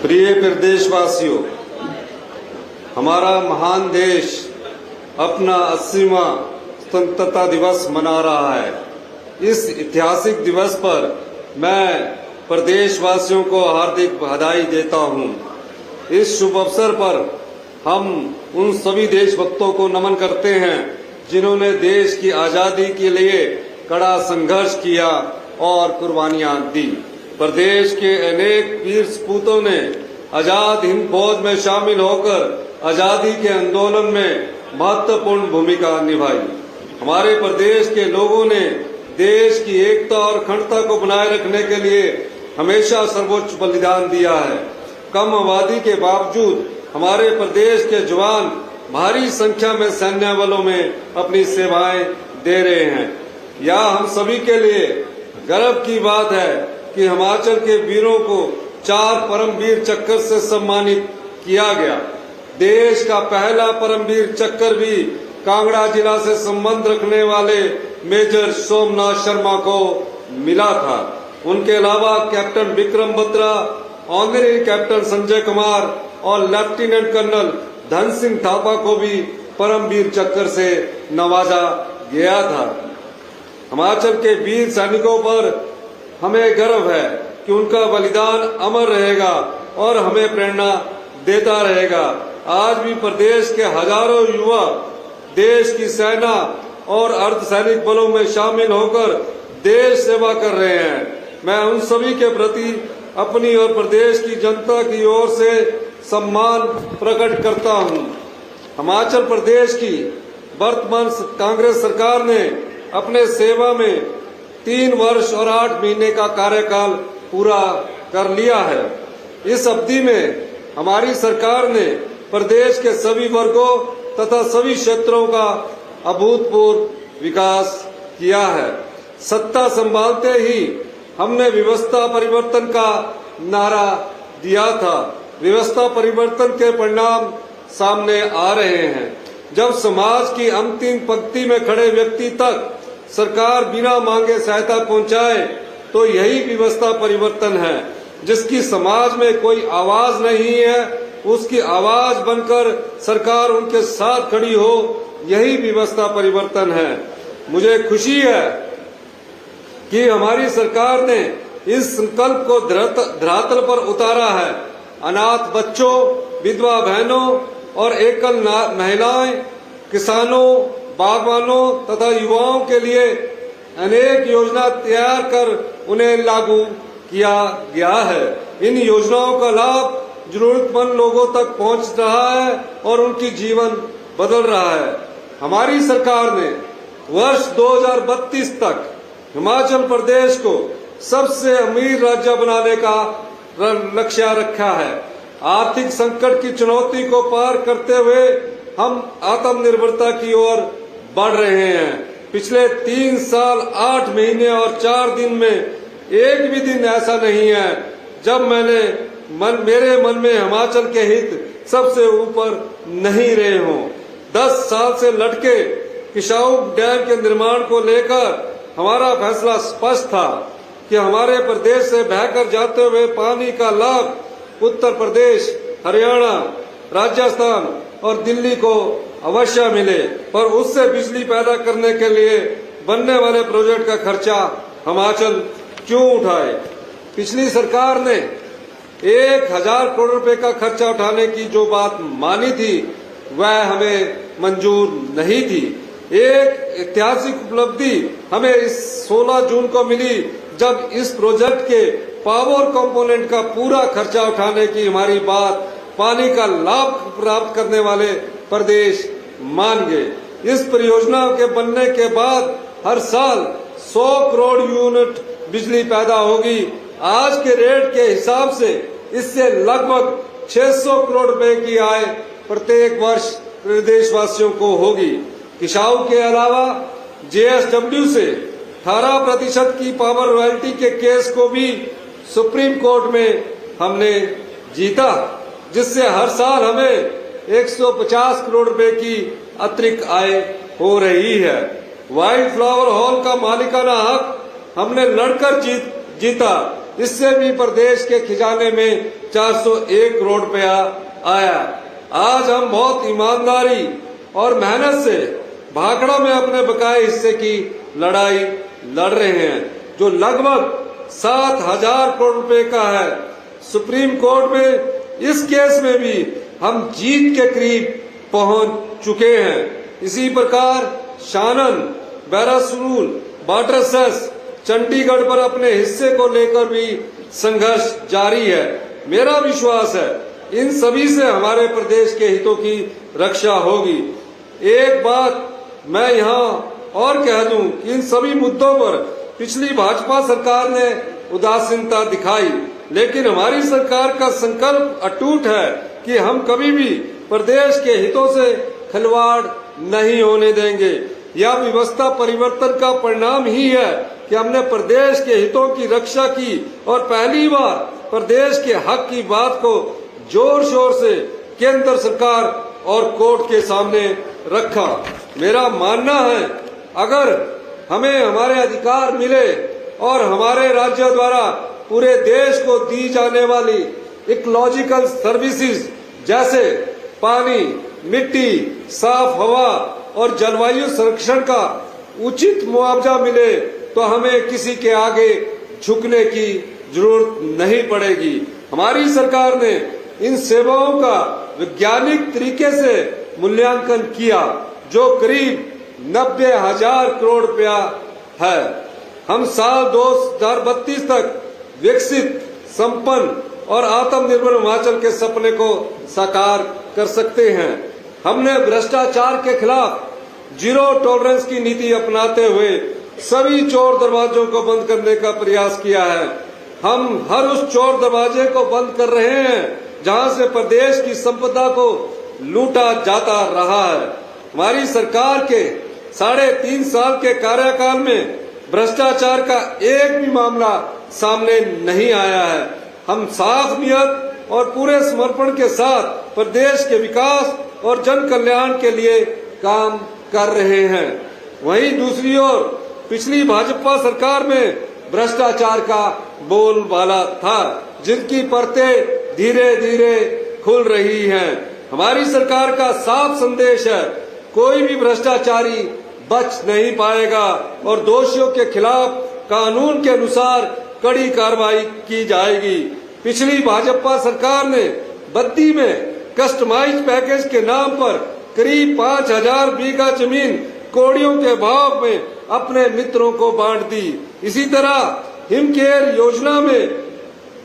प्रिय प्रदेशवासियों, हमारा महान देश अपना 80वां स्वतंत्रता दिवस मना रहा है। इस ऐतिहासिक दिवस पर मैं प्रदेशवासियों को हार्दिक बधाई देता हूं। इस शुभ अवसर पर हम उन सभी देशभक्तों को नमन करते हैं जिन्होंने देश की आजादी के लिए कड़ा संघर्ष किया और कुर्बानियां दी। प्रदेश के अनेक वीर सपूतों ने आजाद हिंद फौज में शामिल होकर आजादी के आंदोलन में महत्वपूर्ण भूमिका निभाई। हमारे प्रदेश के लोगों ने देश की एकता और अखंडता को बनाए रखने के लिए हमेशा सर्वोच्च बलिदान दिया है। कम आबादी के बावजूद हमारे प्रदेश के जवान भारी संख्या में सैन्य बलों में अपनी सेवाएं दे रहे हैं। यह हम सभी के लिए गर्व की बात है कि हिमाचल के वीरों को 4 परमवीर चक्र से सम्मानित किया गया। देश का पहला परमवीर चक्र भी कांगड़ा जिला से संबंध रखने वाले मेजर सोमनाथ शर्मा को मिला था। उनके अलावा captain Vikram Batra, honorary captain Sanjay Kumar और लेफ्टिनेंट कर्नल धन सिंह थापा को भी परमवीर चक्र से नवाजा गया था। हिमाचल के वीर सैनिकों पर हमें गर्व है कि उनका बलिदान अमर रहेगा और हमें प्रेरणा देता रहेगा। आज भी प्रदेश के हजारों युवा देश की सेना और अर्धसैनिक बलों में शामिल होकर देश सेवा कर रहे हैं। मैं उन सभी के प्रति अपनी और प्रदेश की जनता की ओर से सम्मान प्रकट करता हूं। हिमाचल प्रदेश की वर्तमान कांग्रेस सरकार ने अपने सेवा में 3 वर्ष और 8 महीने का कार्यकाल पूरा कर लिया है। इस अवधि में हमारी सरकार ने प्रदेश के सभी वर्गों तथा सभी क्षेत्रों का अभूतपूर्व विकास किया है। सत्ता संभालते ही हमने व्यवस्था परिवर्तन का नारा दिया था। व्यवस्था परिवर्तन के परिणाम सामने आ रहे हैं। जब समाज की अंतिम पंक्ति में खड़े व्यक्ति तक सरकार बिना मांगे सहायता पहुंचाए तो यही व्यवस्था परिवर्तन है। जिसकी समाज में कोई आवाज नहीं है, उसकी आवाज बनकर सरकार उनके साथ खड़ी हो, यही व्यवस्था परिवर्तन है। मुझे खुशी है कि हमारी सरकार ने इस संकल्प को धरातल पर उतारा है। अनाथ बच्चों, विधवा बहनों और एकल महिलाएं, किसानों, बागवानों तथा युवाओं के लिए अनेक योजना तैयार कर उन्हें लागू किया गया है। इन योजनाओं का लाभ जरूरतमंद लोगों तक पहुंच रहा है और उनकी जीवन बदल रहा है। हमारी सरकार ने वर्ष 2032 तक हिमाचल प्रदेश को सबसे अमीर राज्य बनाने का लक्ष्य रखा है। आर्थिक संकट की चुनौती को पार करते हुए हम आत्मनिर्भरता की ओर बढ़ रहे हैं। पिछले 3 साल 8 महीने और 4 दिन में एक भी दिन ऐसा नहीं है जब मेरे मन में हिमाचल के हित सबसे ऊपर नहीं रहे हों। 10 साल से लटके किसाऊ डैम के निर्माण को लेकर हमारा फैसला स्पष्ट था कि हमारे प्रदेश से बहकर जाते हुए पानी का लाभ उत्तर प्रदेश, हरियाणा, राजस्थान और दिल्ली को अवश्य मिले, पर उससे बिजली पैदा करने के लिए बनने वाले प्रोजेक्ट का खर्चा हिमाचल क्यों उठाए। पिछली सरकार ने 1000 करोड़ रुपए का खर्चा उठाने की जो बात मानी थी वह हमें मंजूर नहीं थी। एक ऐतिहासिक उपलब्धि हमें इस 16 जून को मिली जब इस प्रोजेक्ट के पावर कंपोनेंट का पूरा खर्चा उठाने की हमारी बात पानी का लाभ प्राप्त करने वाले प्रदेश मान गए। इस परियोजना के बनने के बाद हर साल 100 करोड़ यूनिट बिजली पैदा होगी। आज के रेट के हिसाब से इससे लगभग 600 करोड़ रुपए की आय प्रत्येक वर्ष प्रदेशवासियों को होगी। किसाऊ के अलावा JSW से 18% की पावर रॉयल्टी के केस को भी सुप्रीम कोर्ट में हमने जीता, जिससे हर साल हमें 150 करोड़ रुपए की अतिरिक्त आय हो रही है। वाइल्ड फ्लावर हॉल का मालिकाना हक हमने लड़कर जीता। इससे भी प्रदेश के खजाने में 401 करोड़ रुपया आया। आज हम बहुत ईमानदारी और मेहनत से भाखड़ा में अपने बकाए हिस्से की लड़ाई लड़ रहे हैं, जो लगभग 7,000 करोड़ रुपए का है। सुप्रीम कोर्ट में इस केस में भी हम जीत के करीब पहुंच चुके हैं। इसी प्रकार शानन, बैरासूल, वाटर सेस, चंडीगढ़ पर अपने हिस्से को लेकर भी संघर्ष जारी है। मेरा विश्वास है इन सभी से हमारे प्रदेश के हितों की रक्षा होगी। एक बात मैं यहाँ और कह दूं कि इन सभी मुद्दों पर पिछली भाजपा सरकार ने उदासीनता दिखाई, लेकिन हमारी सरकार का संकल्प अटूट है कि हम कभी भी प्रदेश के हितों से खिलवाड़ नहीं होने देंगे। यह व्यवस्था परिवर्तन का परिणाम ही है कि हमने प्रदेश के हितों की रक्षा की और पहली बार प्रदेश के हक की बात को जोर शोर से केंद्र सरकार और कोर्ट के सामने रखा। मेरा मानना है अगर हमें हमारे अधिकार मिले और हमारे राज्य द्वारा पूरे देश को दी जाने वाली इकोलॉजिकल सर्विसेज जैसे पानी, मिट्टी, साफ हवा और जलवायु संरक्षण का उचित मुआवजा मिले तो हमें किसी के आगे झुकने की जरूरत नहीं पड़ेगी। हमारी सरकार ने इन सेवाओं का वैज्ञानिक तरीके से मूल्यांकन किया, जो करीब 90,000 करोड़ रुपया है। हम साल 2032 तक विकसित, संपन्न और आत्मनिर्भर हिमाचल के सपने को साकार कर सकते हैं। हमने भ्रष्टाचार के खिलाफ जीरो टॉलरेंस की नीति अपनाते हुए सभी चोर दरवाजों को बंद करने का प्रयास किया है। हम हर उस चोर दरवाजे को बंद कर रहे हैं जहां से प्रदेश की संपदा को लूटा जाता रहा है। हमारी सरकार के 3.5 साल के कार्यकाल में भ्रष्टाचार का एक भी मामला सामने नहीं आया है। हम साफ नियत और पूरे समर्पण के साथ प्रदेश के विकास और जन कल्याण के लिए काम कर रहे हैं। वहीं दूसरी ओर पिछली भाजपा सरकार में भ्रष्टाचार का बोलबाला था, जिनकी परतें धीरे धीरे खुल रही हैं। हमारी सरकार का साफ संदेश है, कोई भी भ्रष्टाचारी बच नहीं पाएगा और दोषियों के खिलाफ कानून के अनुसार कड़ी कार्रवाई की जाएगी। पिछली भाजपा सरकार ने बद्दी में कस्टमाइज्ड पैकेज के नाम पर करीब 5,000 बीघा जमीन कौड़ियों के भाव में अपने मित्रों को बांट दी। इसी तरह हिमकेयर योजना में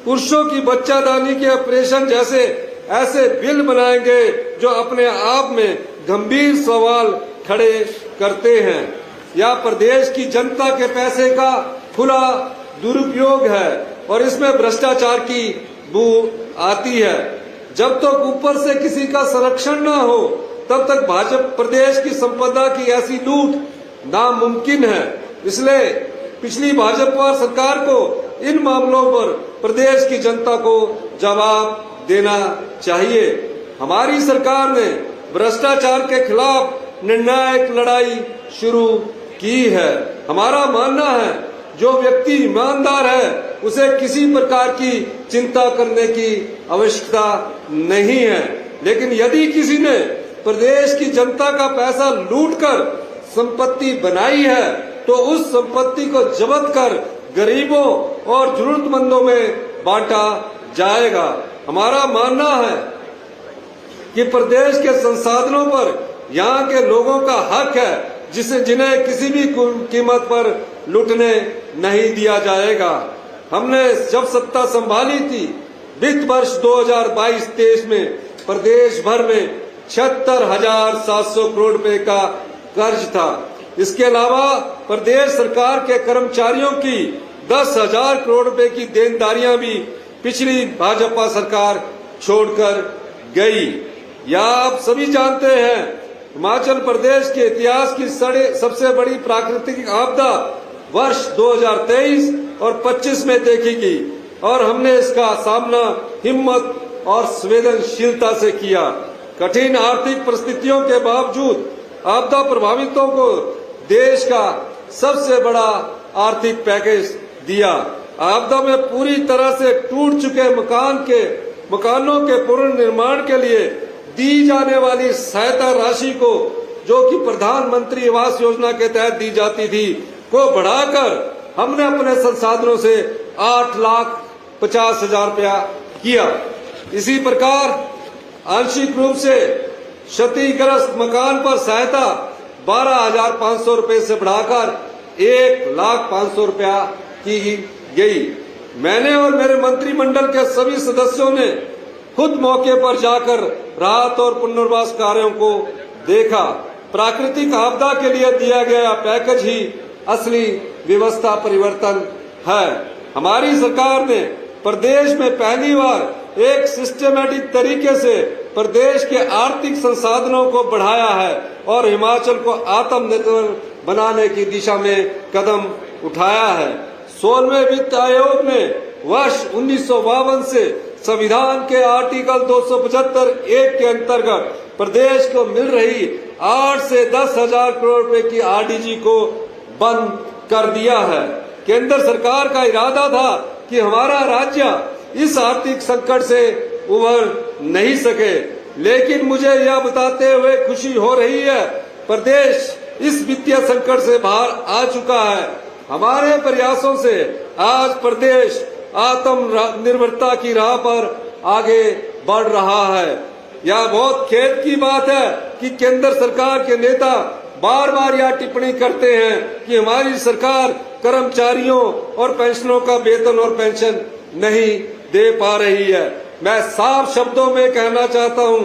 पुरुषों की बच्चादानी के ऑपरेशन जैसे ऐसे बिल बनाएंगे जो अपने आप में गंभीर सवाल खड़े करते हैं। यह प्रदेश की जनता के पैसे का खुला दुरुपयोग है और इसमें भ्रष्टाचार की बू आती है। जब तक ऊपर से किसी का संरक्षण न हो तब तक भाजपा प्रदेश की संपदा की ऐसी लूट नामुमकिन है। इसलिए पिछली भाजपा सरकार को इन मामलों पर प्रदेश की जनता को जवाब देना चाहिए। हमारी सरकार ने भ्रष्टाचार के खिलाफ निर्णायक लड़ाई शुरू की है। हमारा मानना है जो व्यक्ति ईमानदार है उसे किसी प्रकार की चिंता करने की आवश्यकता नहीं है, लेकिन यदि किसी ने प्रदेश की जनता का पैसा लूटकर संपत्ति बनाई है तो उस संपत्ति को जब्त कर गरीबों और जरूरतमंदों में बांटा जाएगा। हमारा मानना है कि प्रदेश के संसाधनों पर यहाँ के लोगों का हक है जिन्हें किसी भी कीमत पर लूटने नहीं दिया जाएगा। हमने जब सत्ता संभाली थी वित्त वर्ष 2022-23 में प्रदेश भर में 76,700 करोड़ रुपए का कर्ज था। इसके अलावा प्रदेश सरकार के कर्मचारियों की 10,000 करोड़ रुपए की देनदारियां भी पिछली भाजपा सरकार छोड़कर गई। या आप सभी जानते हैं हिमाचल प्रदेश के इतिहास की सबसे बड़ी प्राकृतिक आपदा वर्ष 2023 और 25 में देखी गई और हमने इसका सामना हिम्मत और संवेदनशीलता से किया। कठिन आर्थिक परिस्थितियों के बावजूद आपदा प्रभावितों को देश का सबसे बड़ा आर्थिक पैकेज दिया। आपदा में पूरी तरह से टूट चुके मकान के मकानों के पुनर्निर्माण के लिए दी जाने वाली सहायता राशि को, जो कि प्रधानमंत्री आवास योजना के तहत दी जाती थी, को बढ़ाकर हमने अपने संसाधनों से 8,50,000 रुपया किया। इसी प्रकार आंशिक रूप से क्षतिग्रस्त मकान पर सहायता 12,500 रुपए से बढ़ाकर 1,05,000 रुपया की गई। मैंने और मेरे मंत्रिमंडल के सभी सदस्यों ने खुद मौके पर जाकर राहत और पुनर्वास कार्यों को देखा। प्राकृतिक आपदा के लिए दिया गया पैकेज ही असली व्यवस्था परिवर्तन है। हमारी सरकार ने प्रदेश में पहली बार एक सिस्टमैटिक तरीके से प्रदेश के आर्थिक संसाधनों को बढ़ाया है और हिमाचल को आत्मनिर्भर बनाने की दिशा में कदम उठाया है। 16वें वित्त आयोग ने वर्ष 1952 से संविधान के आर्टिकल 275(1) के अंतर्गत प्रदेश को मिल रही 8 से 10,000 करोड़ रुपए की आरडीजी को बंद कर दिया है। केंद्र सरकार का इरादा था कि हमारा राज्य इस आर्थिक संकट से उभर नहीं सके, लेकिन मुझे यह बताते हुए खुशी हो रही है, प्रदेश इस वित्तीय संकट से बाहर आ चुका है। हमारे प्रयासों से आज प्रदेश आत्मनिर्भरता की राह पर आगे बढ़ रहा है। यह बहुत खेद की बात है कि केंद्र सरकार के नेता बार बार यह टिप्पणी करते हैं कि हमारी सरकार कर्मचारियों और पेंशनरों का वेतन और पेंशन नहीं दे पा रही है। मैं साफ शब्दों में कहना चाहता हूं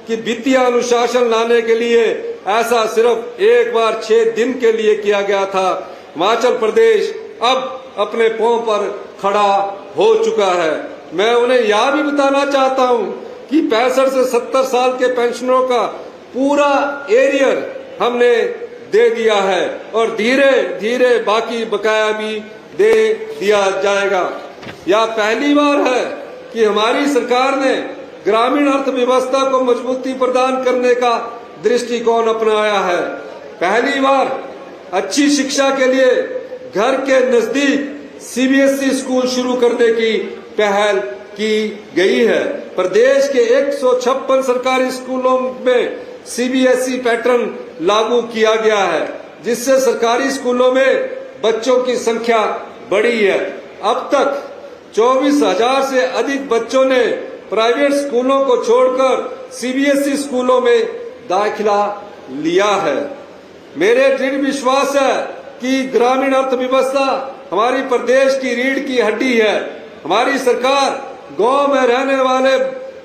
कि वित्तीय अनुशासन लाने के लिए ऐसा सिर्फ एक बार 6 दिन के लिए किया गया था। हिमाचल प्रदेश अब अपने पांव पर खड़ा हो चुका है। मैं उन्हें यह भी बताना चाहता हूं कि 65 से 70 साल के पेंशनरों का पूरा एरियर हमने दे दिया है और धीरे धीरे बाकी बकाया भी दे दिया जाएगा। यह पहली बार है कि हमारी सरकार ने ग्रामीण अर्थव्यवस्था को मजबूती प्रदान करने का दृष्टिकोण अपनाया है। पहली बार अच्छी शिक्षा के लिए घर के नजदीक सीबीएसई स्कूल शुरू करने की पहल की गई है। प्रदेश के 156 सरकारी स्कूलों में सीबीएसई पैटर्न लागू किया गया है, जिससे सरकारी स्कूलों में बच्चों की संख्या बढ़ी है। अब तक 24,000 से अधिक बच्चों ने प्राइवेट स्कूलों को छोड़कर सीबीएसई स्कूलों में दाखिला लिया है। मेरे दृढ़ विश्वास है कि ग्रामीण अर्थव्यवस्था हमारी प्रदेश की रीढ़ की हड्डी है। हमारी सरकार गांव में रहने वाले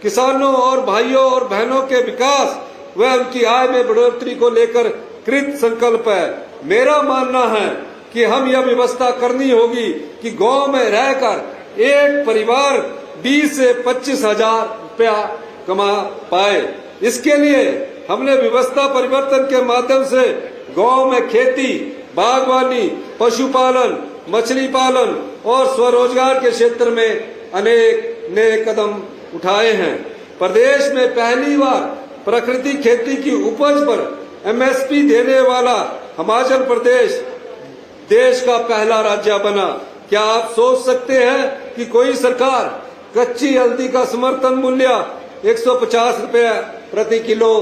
किसानों और भाइयों और बहनों के विकास व उनकी आय में बढ़ोतरी को लेकर कृत संकल्प है। मेरा मानना है कि हम यह व्यवस्था करनी होगी कि गांव में रहकर एक परिवार 20 से 25,000 रुपया कमा पाए। इसके लिए हमने व्यवस्था परिवर्तन के माध्यम से गांव में खेती, बागवानी, पशुपालन, मछली पालन और स्वरोजगार के क्षेत्र में अनेक नए कदम उठाए हैं। प्रदेश में पहली बार प्राकृतिक खेती की उपज पर एमएसपी देने वाला हिमाचल प्रदेश देश का पहला राज्य बना। क्या आप सोच सकते हैं कि कोई सरकार कच्ची हल्दी का समर्थन मूल्य 150 रुपए प्रति किलो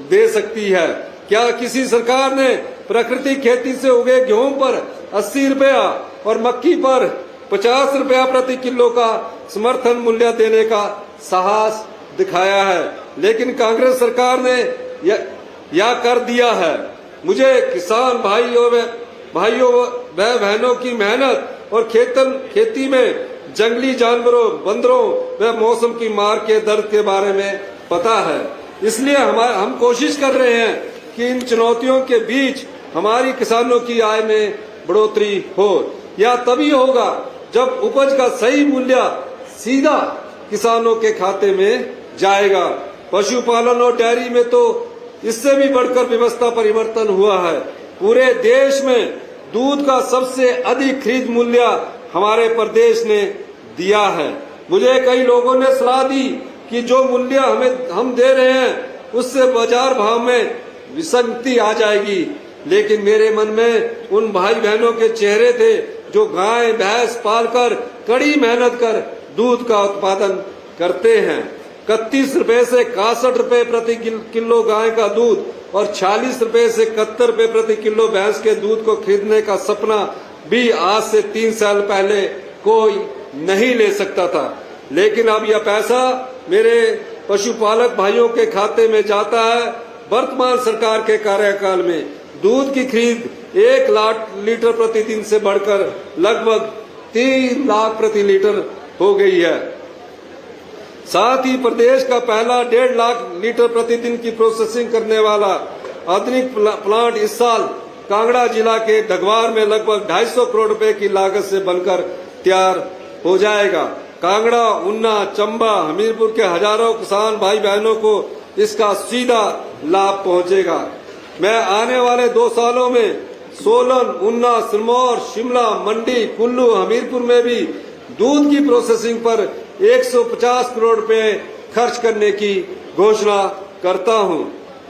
दे सकती है? क्या किसी सरकार ने प्राकृतिक खेती से उगे गेहूं पर 80 रुपया और मक्की पर 50 रुपया प्रति किलो का समर्थन मूल्य देने का साहस दिखाया है? लेकिन कांग्रेस सरकार ने यह कर दिया है। मुझे किसान भाइयों व बहनों की मेहनत और खेती में जंगली जानवरों, बंदरों व मौसम की मार के दर्द के बारे में पता है। इसलिए हम कोशिश कर रहे हैं कि इन चुनौतियों के बीच हमारी किसानों की आय में बढ़ोतरी हो। यह तभी होगा जब उपज का सही मूल्य सीधा किसानों के खाते में जाएगा। पशुपालन और डेयरी में तो इससे भी बढ़कर व्यवस्था परिवर्तन हुआ है। पूरे देश में दूध का सबसे अधिक खरीद मूल्य हमारे प्रदेश ने दिया है। मुझे कई लोगों ने सलाह दी कि जो मूल्य हम दे रहे हैं उससे बाजार भाव में विसंगति आ जाएगी, लेकिन मेरे मन में उन भाई बहनों के चेहरे थे जो गाय भैंस पालकर कड़ी मेहनत कर दूध का उत्पादन करते हैं। 31 रुपए से 61 रुपए प्रति किलो गाय का दूध और 46 रुपए से 71 रुपए प्रति किलो भैंस के दूध को खरीदने का सपना भी आज से 3 साल पहले कोई नहीं ले सकता था। लेकिन अब यह पैसा मेरे पशुपालक भाइयों के खाते में जाता है। वर्तमान सरकार के कार्यकाल में दूध की खरीद 1 लाख लीटर प्रतिदिन से बढ़कर लगभग 3 लाख प्रति लीटर हो गई है। साथ ही प्रदेश का पहला 1.5 लाख लीटर प्रतिदिन की प्रोसेसिंग करने वाला आधुनिक प्लांट इस साल कांगड़ा जिला के डगवार में लगभग 250 करोड़ रुपए की लागत से बनकर तैयार हो जाएगा। कांगड़ा, उन्ना, चंबा, हमीरपुर के हजारों किसान भाई बहनों को इसका सीधा लाभ पहुंचेगा। मैं आने वाले 2 सालों में सोलन, उन्ना, सिरमौर, शिमला, मंडी, कुल्लू, हमीरपुर में भी दूध की प्रोसेसिंग पर 150 करोड़ रुपए खर्च करने की घोषणा करता हूं।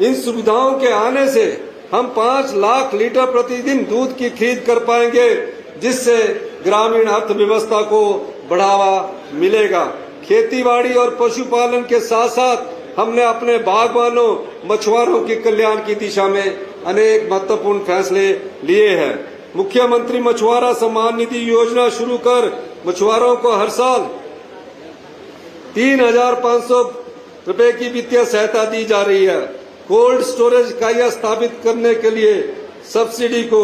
इन सुविधाओं के आने से हम 5 लाख लीटर प्रतिदिन दूध की खरीद कर पाएंगे, जिससे ग्रामीण अर्थव्यवस्था को बढ़ावा मिलेगा। खेतीबाड़ी और पशुपालन के साथ साथ हमने अपने बागवानों, मछुआरों के कल्याण की दिशा में अनेक महत्वपूर्ण फैसले लिए हैं। मुख्यमंत्री मछुआरा सम्मान निधि योजना शुरू कर मछुआरों को हर साल 3,500 रुपए की वित्तीय सहायता दी जा रही है। कोल्ड स्टोरेज इकाइयां स्थापित करने के लिए सब्सिडी को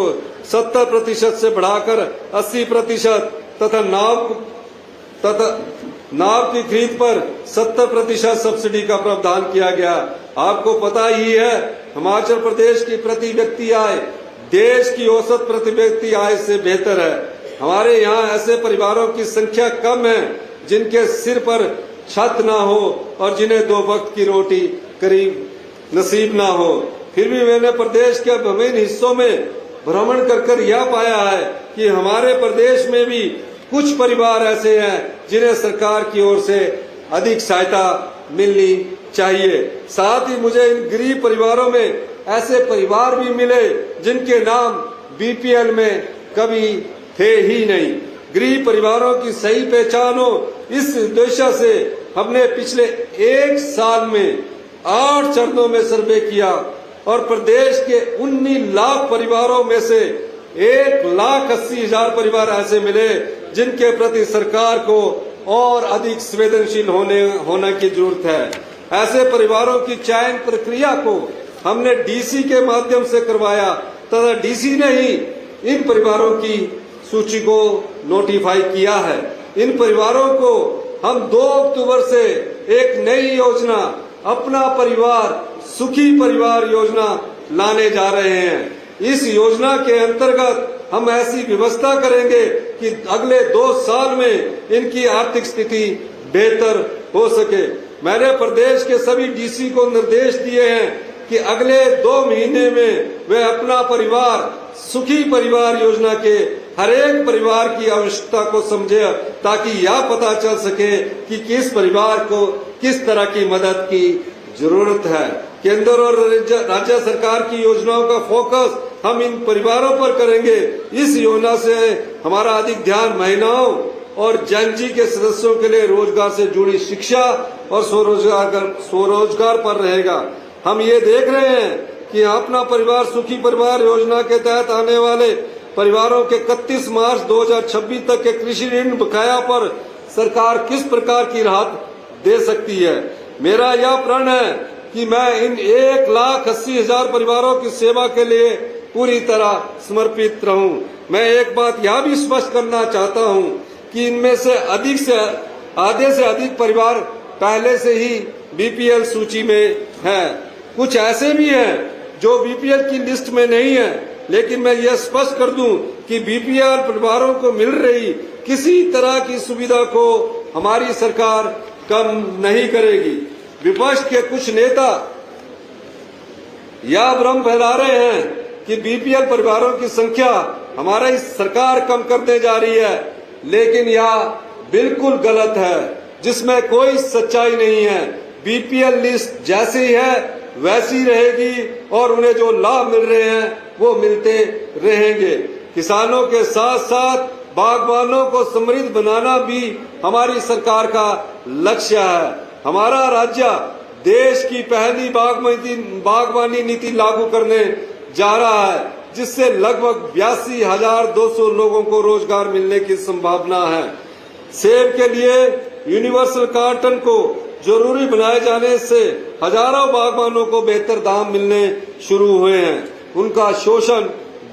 70% से बढ़ाकर 80% तथा नाव की खरीद पर 70% सब्सिडी का प्रावधान किया गया। आपको पता ही है, हिमाचल प्रदेश की प्रति व्यक्ति आय देश की औसत प्रति व्यक्ति आय से बेहतर है। हमारे यहाँ ऐसे परिवारों की संख्या कम है जिनके सिर पर छत ना हो और जिन्हें 2 वक्त की रोटी करीब नसीब ना हो। फिर भी मैंने प्रदेश के विभिन्न हिस्सों में भ्रमण कर यह पाया है कि हमारे प्रदेश में भी कुछ परिवार ऐसे हैं जिन्हें सरकार की ओर से अधिक सहायता मिलनी चाहिए। साथ ही मुझे इन गरीब परिवारों में ऐसे परिवार भी मिले जिनके नाम बीपीएल में कभी थे ही नहीं। गरीब परिवारों की सही पहचान हो, इस उद्देश्य से हमने पिछले 1 साल में 8 चरणों में सर्वे किया और प्रदेश के 19 लाख परिवारों में से 1,80,000 परिवार ऐसे मिले जिनके प्रति सरकार को और अधिक संवेदनशील होने की जरूरत है। ऐसे परिवारों की चयन प्रक्रिया को हमने डीसी के माध्यम से करवाया तथा डीसी ने ही इन परिवारों की सूची को नोटिफाई किया है। इन परिवारों को हम 2 अक्टूबर से एक नई योजना अपना परिवार सुखी परिवार योजना लाने जा रहे हैं। इस योजना के अंतर्गत हम ऐसी व्यवस्था करेंगे कि अगले 2 साल में इनकी आर्थिक स्थिति बेहतर हो सके। मैंने प्रदेश के सभी डीसी को निर्देश दिए हैं कि अगले 2 महीने में वे अपना परिवार सुखी परिवार योजना के हर एक परिवार की आवश्यकता को समझे, ताकि यह पता चल सके कि किस परिवार को किस तरह की मदद की जरूरत है। केंद्र और राज्य सरकार की योजनाओं का फोकस हम इन परिवारों पर करेंगे। इस योजना से हमारा अधिक ध्यान महिलाओं और जनजी के सदस्यों के लिए रोजगार से जुड़ी शिक्षा और स्वरोजगार पर रहेगा। हम ये देख रहे हैं कि अपना परिवार सुखी परिवार योजना के तहत आने वाले परिवारों के 31 मार्च 2026 तक के कृषि ऋण बकाया पर सरकार किस प्रकार की राहत दे सकती है। मेरा यह प्रण है कि मैं इन 1,80,000 परिवारों की सेवा के लिए पूरी तरह समर्पित रहूं। मैं एक बात यह भी स्पष्ट करना चाहता हूं कि इनमें से आधे से अधिक परिवार पहले से ही बीपीएल सूची में है। कुछ ऐसे भी हैं जो बीपीएल की लिस्ट में नहीं है, लेकिन मैं यह स्पष्ट कर दूं कि बीपीएल परिवारों को मिल रही किसी तरह की सुविधा को हमारी सरकार कम नहीं करेगी। विपक्ष के कुछ नेता यह भ्रम फैला रहे हैं कि बीपीएल परिवारों की संख्या हमारी सरकार कम करने जा रही है, लेकिन यह बिल्कुल गलत है, जिसमें कोई सच्चाई नहीं है। बीपीएल लिस्ट जैसी है वैसी रहेगी और उन्हें जो लाभ मिल रहे हैं वो मिलते रहेंगे। किसानों के साथ साथ बागवानों को समृद्ध बनाना भी हमारी सरकार का लक्ष्य है। हमारा राज्य देश की पहली बागवानी नीति लागू करने जा रहा है, जिससे लगभग 82,200 लोगों को रोजगार मिलने की संभावना है। सेब के लिए यूनिवर्सल कार्टन को जरूरी बनाए जाने से हजारों बागवानों को बेहतर दाम मिलने शुरू हुए हैं, उनका शोषण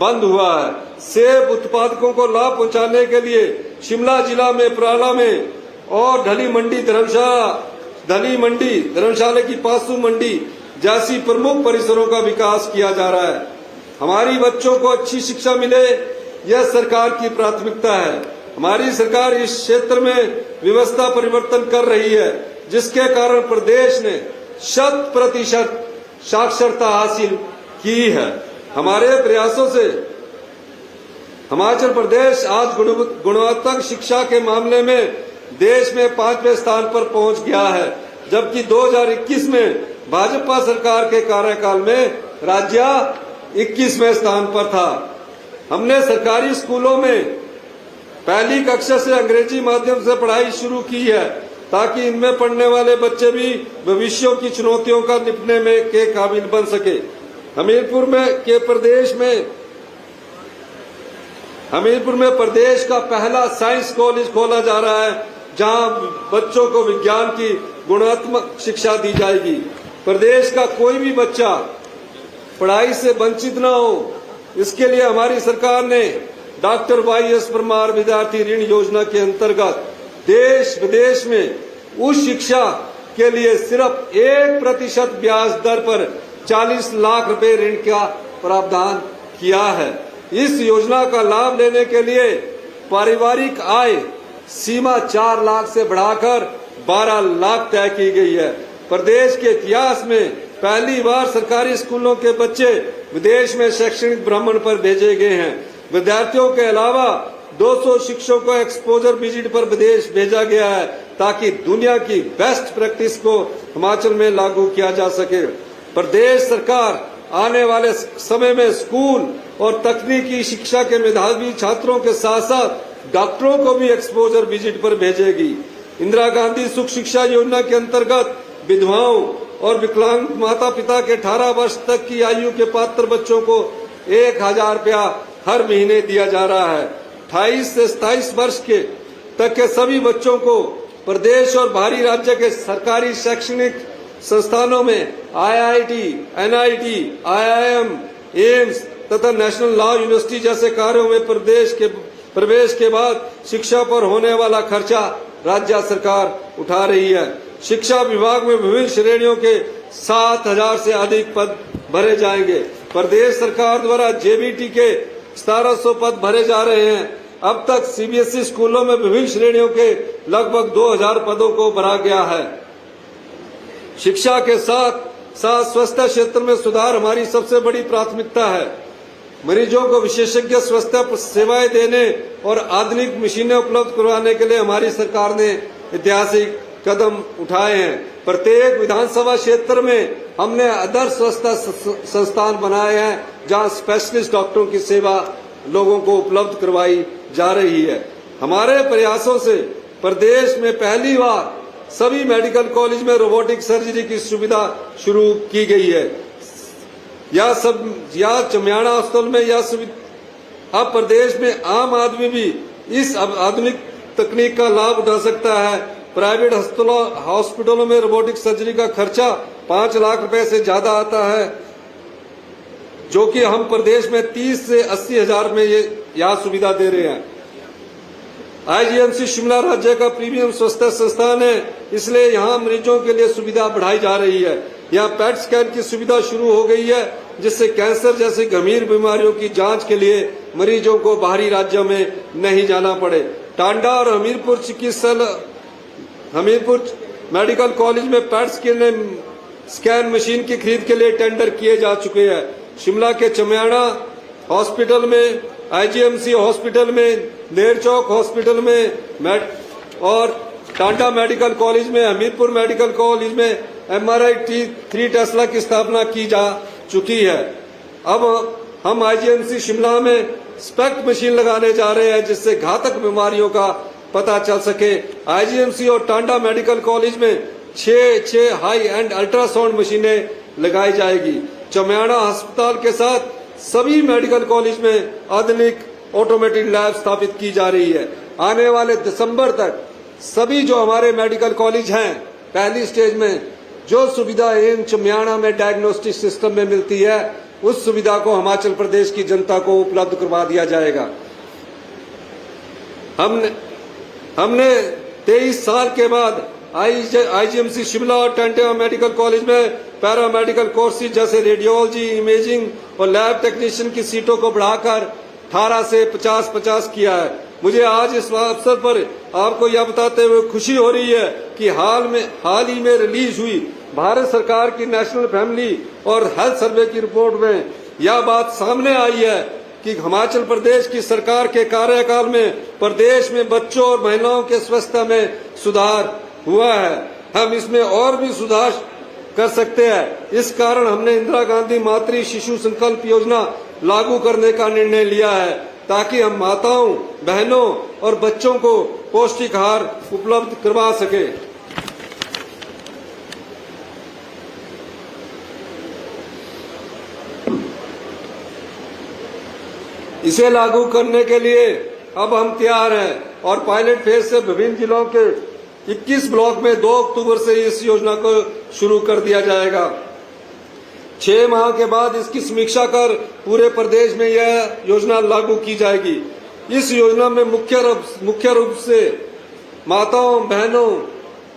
बंद हुआ है। सेब उत्पादकों को लाभ पहुंचाने के लिए शिमला जिला में प्राला में और ढली मंडी धर्मशाला की पासू मंडी जैसी प्रमुख परिसरों का विकास किया जा रहा है। हमारी बच्चों को अच्छी शिक्षा मिले, यह सरकार की प्राथमिकता है। हमारी सरकार इस क्षेत्र में व्यवस्था परिवर्तन कर रही है, जिसके कारण प्रदेश ने 100% साक्षरता हासिल की है। हमारे प्रयासों से हिमाचल प्रदेश आज गुणवत्ता शिक्षा के मामले में देश में 5वें स्थान पर पहुंच गया है, जबकि 2021 में भाजपा सरकार के कार्यकाल में राज्य 21वें स्थान पर था। हमने सरकारी स्कूलों में पहली कक्षा से अंग्रेजी माध्यम से पढ़ाई शुरू की है, ताकि इनमें पढ़ने वाले बच्चे भी भविष्य की चुनौतियों का निपटने में के काबिल बन सके। हमीरपुर में प्रदेश का पहला साइंस कॉलेज खोला जा रहा है, जहां बच्चों को विज्ञान की गुणात्मक शिक्षा दी जाएगी। प्रदेश का कोई भी बच्चा पढ़ाई से वंचित न हो, इसके लिए हमारी सरकार ने डॉक्टर YS परमार विद्यार्थी ऋण योजना के अंतर्गत देश विदेश में उच्च शिक्षा के लिए सिर्फ 1% ब्याज दर पर 40 लाख रुपए ऋण का प्रावधान किया है। इस योजना का लाभ लेने के लिए पारिवारिक आय सीमा 4 लाख से बढ़ाकर 12 लाख तय की गई है। प्रदेश के इतिहास में पहली बार सरकारी स्कूलों के बच्चे विदेश में शैक्षणिक भ्रमण पर भेजे गए हैं। विद्यार्थियों के अलावा 200 शिक्षकों को एक्सपोजर विजिट पर विदेश भेजा गया है, ताकि दुनिया की बेस्ट प्रैक्टिस को हिमाचल में लागू किया जा सके। प्रदेश सरकार आने वाले समय में स्कूल और तकनीकी शिक्षा के मेधावी छात्रों के साथ साथ डॉक्टरों को भी एक्सपोजर विजिट पर भेजेगी। इंदिरा गांधी सुख शिक्षा योजना के अंतर्गत विधवाओं और विकलांग माता पिता के 18 वर्ष तक की आयु के पात्र बच्चों को 1,000 रुपया हर महीने दिया जा रहा है। 28 से 27 वर्ष के तक के सभी बच्चों को प्रदेश और बाहरी राज्य के सरकारी शैक्षणिक संस्थानों में IIT, NIT, IIM, एम्स तथा नेशनल लॉ यूनिवर्सिटी जैसे कार्यों में प्रवेश के बाद शिक्षा पर होने वाला खर्चा राज्य सरकार उठा रही है। शिक्षा विभाग में विभिन्न श्रेणियों के 7,000 से अधिक पद भरे जाएंगे। प्रदेश सरकार द्वारा JBT के 1700 पद भरे जा रहे हैं। अब तक CBSE स्कूलों में विभिन्न श्रेणियों के लगभग 2,000 पदों को भरा गया है। शिक्षा के साथ साथ स्वास्थ्य क्षेत्र में सुधार हमारी सबसे बड़ी प्राथमिकता है। मरीजों को विशेषज्ञ स्वास्थ्य सेवाएं देने और आधुनिक मशीनें उपलब्ध करवाने के लिए हमारी सरकार ने ऐतिहासिक कदम उठाए हैं। प्रत्येक विधानसभा क्षेत्र में हमने आदर्श स्वास्थ्य संस्थान बनाए हैं, जहां स्पेशलिस्ट डॉक्टरों की सेवा लोगों को उपलब्ध करवाई जा रही है। हमारे प्रयासों से प्रदेश में पहली बार सभी मेडिकल कॉलेज में रोबोटिक सर्जरी की सुविधा शुरू की गई है। या चमियाड़ा हॉस्पिटल में यह सुविधा अब प्रदेश में आम आदमी भी इस आधुनिक तकनीक का लाभ उठा सकता है। प्राइवेट हॉस्पिटलों में रोबोटिक सर्जरी का खर्चा 5 लाख रुपए से ज्यादा आता है, जो कि हम प्रदेश में 30 से 80 हजार में यह सुविधा दे रहे हैं। IGMC शिमला राज्य का प्रीमियम स्वास्थ्य संस्थान है, इसलिए यहाँ मरीजों के लिए सुविधा बढ़ाई जा रही है। यहाँ पेट स्कैन की सुविधा शुरू हो गई है, जिससे कैंसर जैसी गंभीर बीमारियों की जांच के लिए मरीजों को बाहरी राज्यों में नहीं जाना पड़े। टांडा और हमीरपुर मेडिकल कॉलेज में पेट स्कैन मशीन की खरीद के लिए टेंडर किए जा चुके हैं। शिमला के चमियाड़ा हॉस्पिटल में, IGMC हॉस्पिटल में, नेरचौक हॉस्पिटल में और टांडा मेडिकल कॉलेज में, हमीरपुर मेडिकल कॉलेज में MRI 3 टेस्ला की स्थापना की जा चुकी है। अब हम IGMC शिमला में स्पेक्ट मशीन लगाने जा रहे हैं, जिससे घातक बीमारियों का पता चल सके। IGMC और टांडा मेडिकल कॉलेज में छह हाई एंड अल्ट्रासाउंड मशीनें लगाई जाएगी। चमियाना अस्पताल के साथ सभी मेडिकल कॉलेज में आधुनिक ऑटोमेटेड लैब स्थापित की जा रही है। आने वाले दिसंबर तक सभी जो हमारे मेडिकल कॉलेज हैं, पहली स्टेज में जो सुविधा इन चमियाना में डायग्नोस्टिक सिस्टम में मिलती है, उस सुविधा को हिमाचल प्रदेश की जनता को उपलब्ध करवा दिया जाएगा। हमने 23 साल के बाद आईजीएमसी शिमला और टेंटिया मेडिकल कॉलेज में पैरामेडिकल कोर्सेज जैसे रेडियोलॉजी, इमेजिंग और लैब टेक्नीशियन की सीटों को बढ़ाकर 18 से 50 किया है। मुझे आज इस अवसर पर आपको यह बताते हुए खुशी हो रही है कि हाल ही में रिलीज हुई भारत सरकार की नेशनल फैमिली और हेल्थ सर्वे की रिपोर्ट में यह बात सामने आई है कि हिमाचल प्रदेश की सरकार के कार्यकाल में प्रदेश में बच्चों और महिलाओं के स्वास्थ्य में सुधार हुआ है। हम इसमें और भी सुधार कर सकते हैं। इस कारण हमने इंदिरा गांधी मातृ शिशु संकल्प योजना लागू करने का निर्णय लिया है, ताकि हम माताओं, बहनों और बच्चों को पौष्टिक आहार उपलब्ध करवा सके। इसे लागू करने के लिए अब हम तैयार हैं और पायलट फेज से विभिन्न जिलों के 21 ब्लॉक में 2 अक्टूबर से इस योजना को शुरू कर दिया जाएगा। 6 माह के बाद इसकी समीक्षा कर पूरे प्रदेश में यह योजना लागू की जाएगी। इस योजना में मुख्य रूप से माताओं, बहनों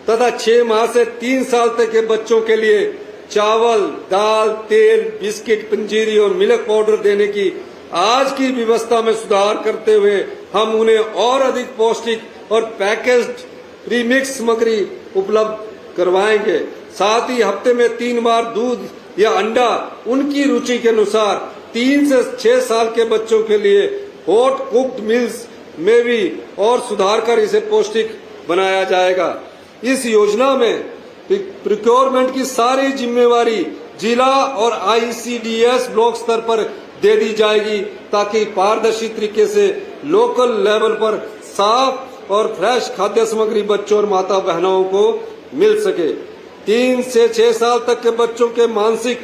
तथा 6 माह से 3 साल तक के बच्चों के लिए चावल, दाल, तेल, बिस्किट, पंजीरी और मिल्क पाउडर देने की आज की व्यवस्था में सुधार करते हुए हम उन्हें और अधिक पौष्टिक और पैकेज्ड प्रीमिक्स सामग्री उपलब्ध करवाएंगे। साथ ही हफ्ते में 3 बार दूध या अंडा उनकी रुचि के अनुसार 3 से 6 साल के बच्चों के लिए हॉट कुक्ड मील्स में भी और सुधार कर इसे पौष्टिक बनाया जाएगा। इस योजना में प्रोक्योरमेंट की सारी जिम्मेवारी जिला और आईसीडीएस ब्लॉक स्तर पर दे दी जाएगी, ताकि पारदर्शी तरीके से लोकल लेवल पर साफ और फ्रेश खाद्य सामग्री बच्चों और माता बहनों को मिल सके। 3 से 6 साल तक के बच्चों के मानसिक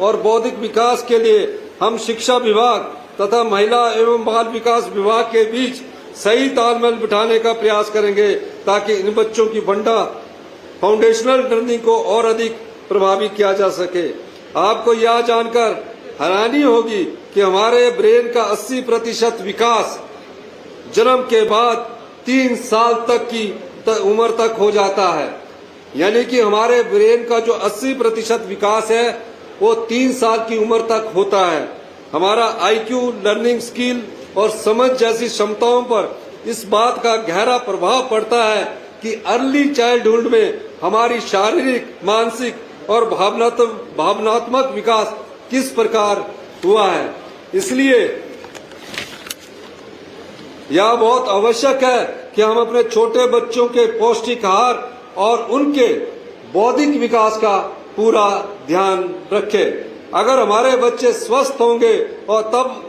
और बौद्धिक विकास के लिए हम शिक्षा विभाग तथा महिला एवं बाल विकास विभाग के बीच सही तालमेल बिठाने का प्रयास करेंगे, ताकि इन बच्चों की फाउंडेशनल लर्निंग को और अधिक प्रभावी किया जा सके। आपको यह जानकर हैरानी होगी कि हमारे ब्रेन का 80% विकास जन्म के बाद 3 साल तक की उम्र तक हो जाता है। यानी कि हमारे ब्रेन का जो 80% विकास है वो 3 साल की उम्र तक होता है। हमारा आईक्यू, लर्निंग स्किल और समझ जैसी क्षमताओं पर इस बात का गहरा प्रभाव पड़ता है कि अर्ली चाइल्डहुड में हमारी शारीरिक, मानसिक और भावनात्मक विकास किस प्रकार हुआ है। इसलिए यह बहुत आवश्यक है कि हम अपने छोटे बच्चों के पौष्टिक आहार और उनके बौद्धिक विकास का पूरा ध्यान रखें। अगर हमारे बच्चे स्वस्थ होंगे और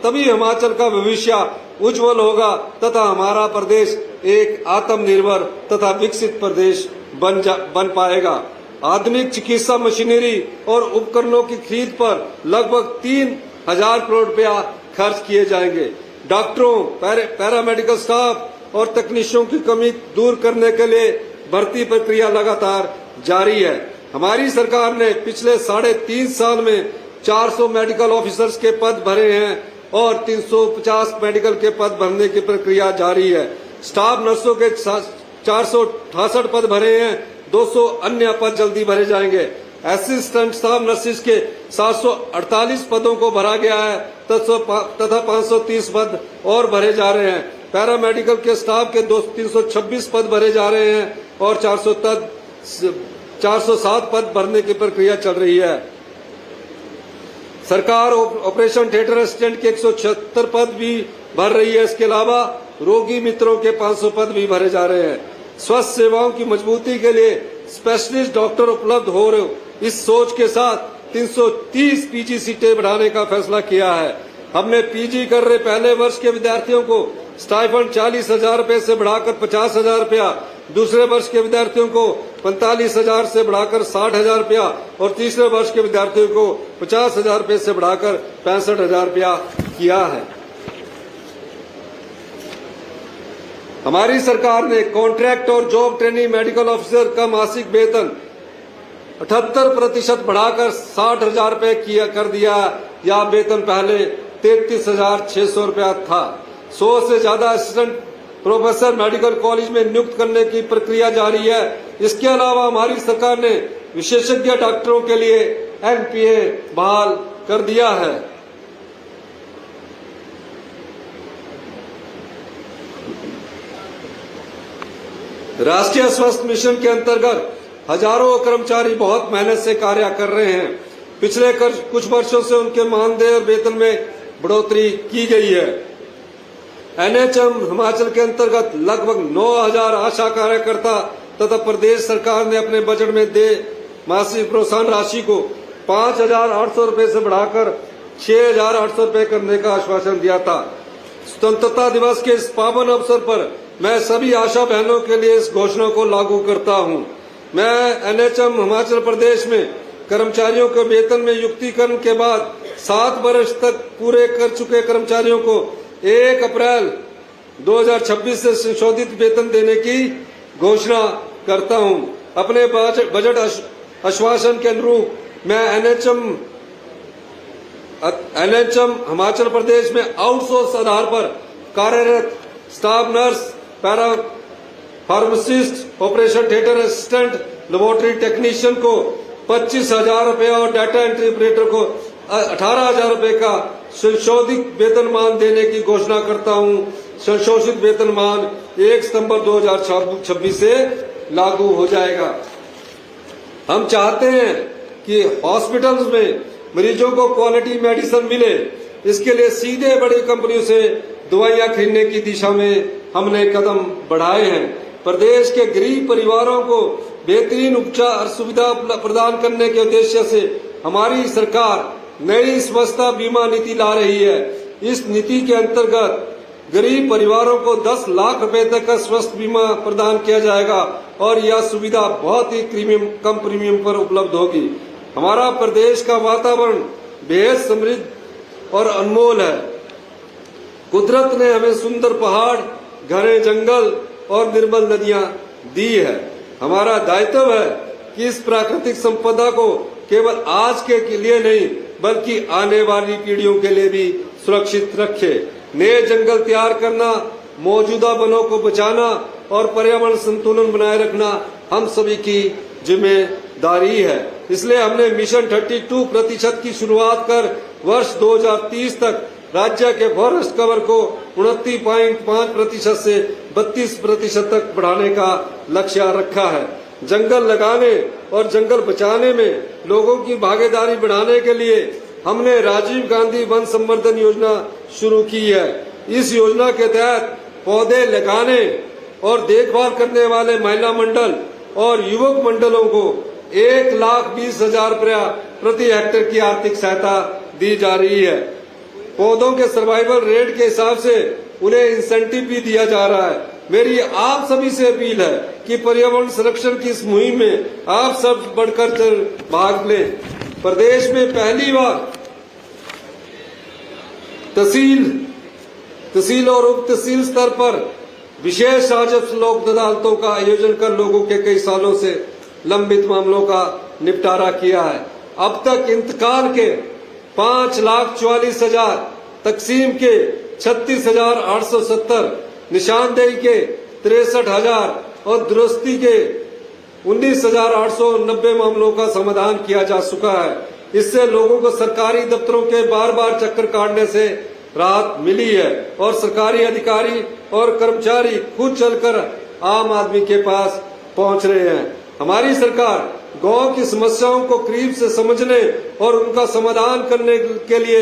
तभी हिमाचल का भविष्य उज्जवल होगा तथा हमारा प्रदेश एक आत्मनिर्भर तथा विकसित प्रदेश बन पाएगा। आधुनिक चिकित्सा मशीनरी और उपकरणों की खरीद पर लगभग 3,000 करोड़ रुपया खर्च किए जाएंगे। डॉक्टरों, पैरामेडिकल स्टाफ और तकनीशियों की कमी दूर करने के लिए भर्ती प्रक्रिया लगातार जारी है। हमारी सरकार ने पिछले 3.5 साल में 400 मेडिकल ऑफिसर्स के पद भरे हैं और 350 मेडिकल के पद भरने की प्रक्रिया जारी है। स्टाफ नर्सों के 468 पद भरे हैं, 200 अन्य पद जल्दी भरे जाएंगे। असिस्टेंट स्टाफ नर्सिस के 748 पदों को भरा गया है तथा 530 पद और भरे जा रहे हैं। पैरामेडिकल के स्टाफ के 326 पद भरे जा रहे हैं और 407 पद भरने की प्रक्रिया चल रही है। सरकार ऑपरेशन थिएटर असिस्टेंट के 176 पद भी भर रही है। इसके अलावा रोगी मित्रों के 500 पद भी भरे जा रहे हैं। स्वास्थ्य सेवाओं की मजबूती के लिए स्पेशलिस्ट डॉक्टर उपलब्ध हो रहे, इस सोच के साथ 330 पीजी सीटें बढ़ाने का फैसला किया है। हमने पीजी कर रहे पहले वर्ष के विद्यार्थियों को स्टाइफंड 40,000 रुपए से बढ़ाकर 50,000 रुपया, दूसरे वर्ष के विद्यार्थियों को 45,000 से बढ़ाकर 60,000 रुपया और तीसरे वर्ष के विद्यार्थियों को 50,000 रुपये से बढ़ाकर 65,000 रुपया किया है। हमारी सरकार ने कॉन्ट्रैक्ट और जॉब ट्रेनिंग मेडिकल ऑफिसर का मासिक वेतन 78% बढ़ाकर 60,000 रुपये किया कर दिया। यह वेतन पहले 33,600 रुपया था। 100 से ज्यादा असिस्टेंट प्रोफेसर मेडिकल कॉलेज में नियुक्त करने की प्रक्रिया जारी है। इसके अलावा हमारी सरकार ने विशेषज्ञ डॉक्टरों के लिए एनपीए बहाल कर दिया है। राष्ट्रीय स्वास्थ्य मिशन के अंतर्गत हजारों कर्मचारी बहुत मेहनत से कार्य कर रहे हैं। पिछले कुछ वर्षों से उनके मानदेय और वेतन में बढ़ोतरी की गई है। एनएचएम हिमाचल के अंतर्गत लगभग 9,000 आशा कार्यकर्ता तथा प्रदेश सरकार ने अपने बजट में दे मासिक प्रोत्साहन राशि को 5,800 रुपये से बढ़ाकर 6,800 रुपये करने का आश्वासन दिया था। स्वतंत्रता दिवस के इस पावन अवसर पर मैं सभी आशा बहनों के लिए इस घोषणा को लागू करता हूं। मैं एनएचएम हिमाचल प्रदेश में कर्मचारियों के वेतन में युक्तिकरण के बाद 7 वर्ष तक पूरे कर चुके कर्मचारियों को 1 अप्रैल 2026 से संशोधित वेतन देने की घोषणा करता हूं। अपने बजट आश्वासन के अनुरूप मैं एनएचएम हिमाचल प्रदेश में आउटसोर्स आधार पर कार्यरत staff nurse, para pharmacist, operation theatre assistant, laboratory technician को 25,000 रुपये और डाटा एंट्री ऑपरेटर को 18,000 रुपये का संशोधित वेतनमान देने की घोषणा करता हूं। संशोधित वेतनमान 1 सितंबर 2026 से लागू हो जाएगा। हम चाहते हैं कि हॉस्पिटल्स में मरीजों को क्वालिटी मेडिसिन मिले। इसके लिए सीधे बड़ी कंपनियों से दवाइयां खरीदने की दिशा में हमने कदम बढ़ाए हैं। प्रदेश के गरीब परिवारों को बेहतरीन उपचार सुविधा प्रदान करने के उद्देश्य से हमारी सरकार नई स्वास्थ्य बीमा नीति ला रही है। इस नीति के अंतर्गत गरीब परिवारों को 10 लाख रुपए तक का स्वास्थ्य बीमा प्रदान किया जाएगा और यह सुविधा बहुत ही कम प्रीमियम पर उपलब्ध होगी। हमारा प्रदेश का वातावरण बेहद समृद्ध और अनमोल है। कुदरत ने हमें सुंदर पहाड़, घने जंगल और निर्मल नदियां दी है। हमारा दायित्व है कि इस प्राकृतिक संपदा को केवल आज के लिए नहीं बल्कि आने वाली पीढ़ियों के लिए भी सुरक्षित रखे। नए जंगल तैयार करना, मौजूदा वनों को बचाना और पर्यावरण संतुलन बनाए रखना हम सभी की जिम्मेदारी है। इसलिए हमने मिशन 32% की शुरुआत कर वर्ष 2030 तक राज्य के फॉरेस्ट कवर को 29.5% से 32% तक बढ़ाने का लक्ष्य रखा है। जंगल लगाने और जंगल बचाने में लोगों की भागीदारी बढ़ाने के लिए हमने राजीव गांधी वन संवर्धन योजना शुरू की है। इस योजना के तहत पौधे लगाने और देखभाल करने वाले महिला मंडल और युवक मंडलों को 1,20,000 रुपया प्रति हेक्टेयर की आर्थिक सहायता दी जा रही है। पौधों के सर्वाइवल रेट के हिसाब से उन्हें इंसेंटिव भी दिया जा रहा है। मेरी आप सभी से अपील है कि पर्यावरण संरक्षण की इस मुहिम में आप सब बढ़कर भाग लें। प्रदेश में पहली बार तहसील और उप तहसील स्तर पर विशेष राजस्व लोक अदालतों का आयोजन कर लोगों के कई सालों से लंबित मामलों का निपटारा किया है। अब तक इंतकाल के 5,44,000, तकसीम के 36,870, निशानदेही के 63,000 और दुरुस्ती के 19,890 मामलों का समाधान किया जा चुका है। इससे लोगों को सरकारी दफ्तरों के बार बार चक्कर काटने से राहत मिली है और सरकारी अधिकारी और कर्मचारी खुद चलकर आम आदमी के पास पहुंच रहे हैं। हमारी सरकार गांव की समस्याओं को करीब से समझने और उनका समाधान करने के लिए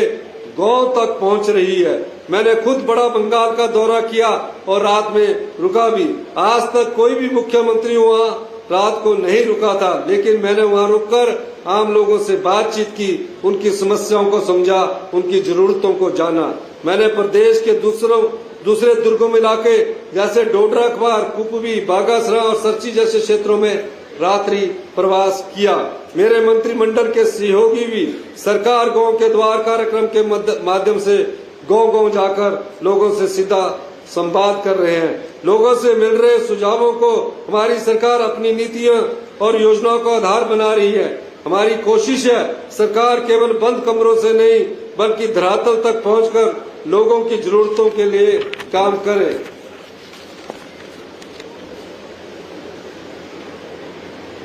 गांव तक पहुंच रही है। मैंने खुद बड़ा बंगाल का दौरा किया और रात में रुका भी। आज तक कोई भी मुख्यमंत्री वहां रात को नहीं रुका था, लेकिन मैंने वहां रुककर आम लोगों से बातचीत की, उनकी समस्याओं को समझा, उनकी जरूरतों को जाना। मैंने प्रदेश के दूसरे दुर्गम इलाके जैसे डोडरा, अखबार, कुपवी, बागासरा और सरची जैसे क्षेत्रों में रात्रि प्रवास किया। मेरे मंत्रिमंडल के सहयोगी भी सरकार गांव के द्वार कार्यक्रम के माध्यम से गांव-गांव जाकर लोगों से सीधा संवाद कर रहे हैं। लोगों से मिल रहे सुझावों को हमारी सरकार अपनी नीतियों और योजनाओं का आधार बना रही है। हमारी कोशिश है सरकार केवल बंद कमरों से नहीं बल्कि धरातल तक पहुंचकर लोगों की जरूरतों के लिए काम करे।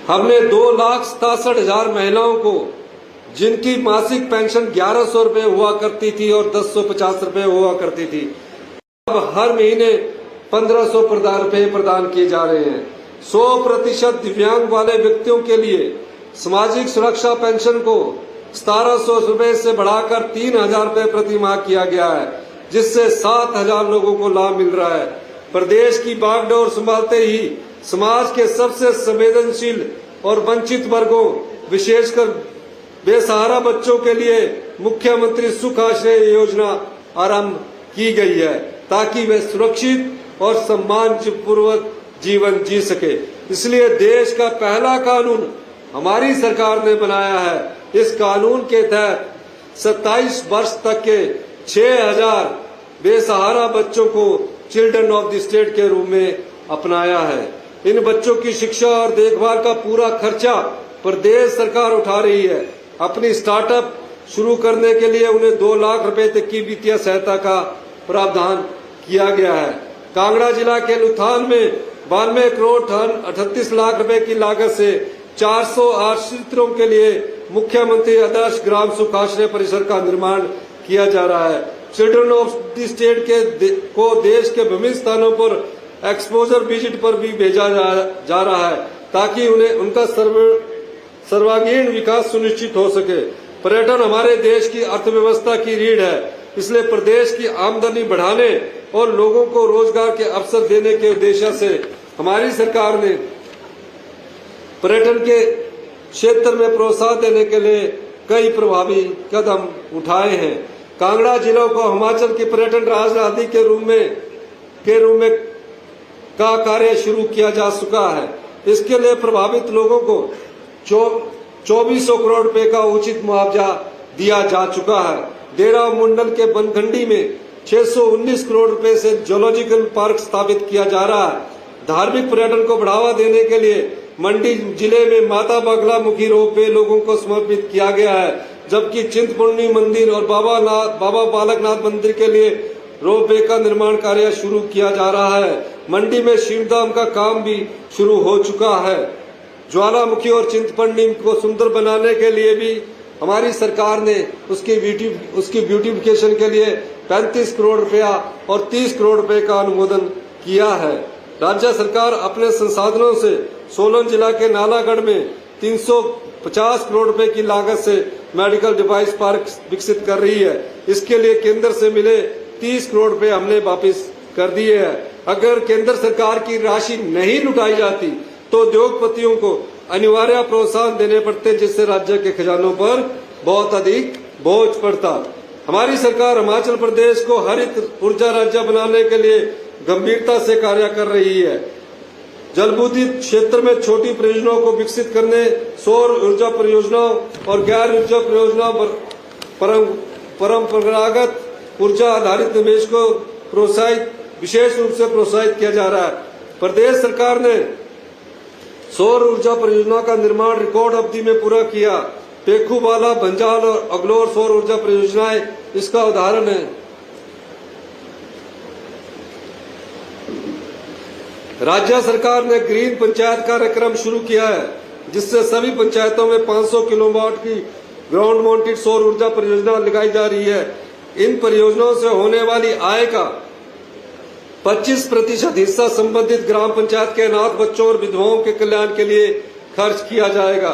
हमने 2,67,000 महिलाओं को जिनकी मासिक पेंशन 1,100 रुपए हुआ करती थी और 1,050 रुपए हुआ करती थी, अब हर महीने 1,500 रुपए प्रदान किए जा रहे हैं। 100% दिव्यांग वाले व्यक्तियों के लिए सामाजिक सुरक्षा पेंशन को 1,700 रुपए से बढ़ाकर 3,000 रुपए प्रति माह किया गया है, जिससे 7,000 लोगों को लाभ मिल रहा है। प्रदेश की बागडोर संभालते ही समाज के सबसे संवेदनशील और वंचित वर्गों, विशेषकर बेसहारा बच्चों के लिए मुख्यमंत्री सुख आश्रय योजना आरंभ की गई है, ताकि वे सुरक्षित और सम्मानपूर्वक जीवन जी सके। इसलिए देश का पहला कानून हमारी सरकार ने बनाया है। इस कानून के तहत 27 वर्ष तक के 6,000 बेसहारा बच्चों को चिल्ड्रन ऑफ द स्टेट के रूप में अपनाया है। इन बच्चों की शिक्षा और देखभाल का पूरा खर्चा प्रदेश सरकार उठा रही है। अपनी स्टार्टअप शुरू करने के लिए उन्हें 2 लाख रुपए तक की वित्तीय सहायता का प्रावधान किया गया है। कांगड़ा जिला के लुथान में 92 करोड़ 38 लाख रुपए की लागत से 400 आश्रितों के लिए मुख्यमंत्री आदर्श ग्राम सुख आश्रय परिसर का निर्माण किया जा रहा है। चिल्ड्रन ऑफ द स्टेट को देश के विभिन्न स्थानों पर एक्सपोजर विजिट पर भी भेजा जा रहा है, ताकि उन्हें उनका सर्वांगीण विकास सुनिश्चित हो सके। पर्यटन हमारे देश की अर्थव्यवस्था की रीढ़ है, इसलिए प्रदेश की आमदनी बढ़ाने और लोगों को रोजगार के अवसर देने के उद्देश्य से हमारी सरकार ने पर्यटन के क्षेत्र में प्रोत्साहन देने के लिए कई प्रभावी कदम उठाए हैं। कांगड़ा जिला को हिमाचल की पर्यटन राजधानी के रूप में का कार्य शुरू किया जा चुका है। इसके लिए प्रभावित लोगों को 2400 करोड़ रुपए का उचित मुआवजा दिया जा चुका है। देरा मंडल के बनखंडी में 619 करोड़ रुपए से जूलॉजिकल पार्क स्थापित किया जा रहा है। धार्मिक पर्यटन को बढ़ावा देने के लिए मंडी जिले में माता बगलामुखी रोपवे लोगों को समर्पित किया गया है, जबकि चिंतपूर्णी मंदिर और बाबा बालकनाथ मंदिर के लिए रोपवे का निर्माण कार्य शुरू किया जा रहा है। मंडी में शिवधाम का काम भी शुरू हो चुका है। ज्वालामुखी और चिंतपूर्णी को सुंदर बनाने के लिए भी हमारी सरकार ने उसकी ब्यूटिफिकेशन के लिए 35 करोड़ रुपया और 30 करोड़ रुपए का अनुमोदन किया है। राज्य सरकार अपने संसाधनों से सोलन जिला के नालागढ़ में 350 करोड़ रुपए की लागत से मेडिकल डिवाइस पार्क विकसित कर रही है। इसके लिए केंद्र से मिले 30 करोड़ रुपए हमने वापस कर दिए हैं। अगर केंद्र सरकार की राशि नहीं लुटाई जाती तो उद्योगपतियों को अनिवार्य प्रोत्साहन देने पड़ते, जिससे राज्य के खजानों पर बहुत अधिक बोझ पड़ता। हमारी सरकार हिमाचल प्रदेश को हरित ऊर्जा राज्य बनाने के लिए गंभीरता से कार्य कर रही है। जलबुद्धि क्षेत्र में छोटी परियोजनाओं को विकसित करने, सौर ऊर्जा परियोजनाओं और गैर ऊर्जा परियोजना परंपरागत ऊर्जा आधारित निवेश को विशेष रूप से प्रोत्साहित किया जा रहा है। प्रदेश सरकार ने सौर ऊर्जा परियोजना का निर्माण रिकॉर्ड अवधि में पूरा किया। पेखूवाला, बंजाल और अगलोर सौर ऊर्जा परियोजनाएं इसका उदाहरण है। राज्य सरकार ने ग्रीन पंचायत कार्यक्रम शुरू किया है, जिससे सभी पंचायतों में 500 किलोवाट की ग्राउंड माउंटेड सौर ऊर्जा परियोजना लगाई जा रही है। इन परियोजनाओं से होने वाली आय का 25% हिस्सा संबंधित ग्राम पंचायत के अनाथ बच्चों और विधवाओं के कल्याण के लिए खर्च किया जाएगा।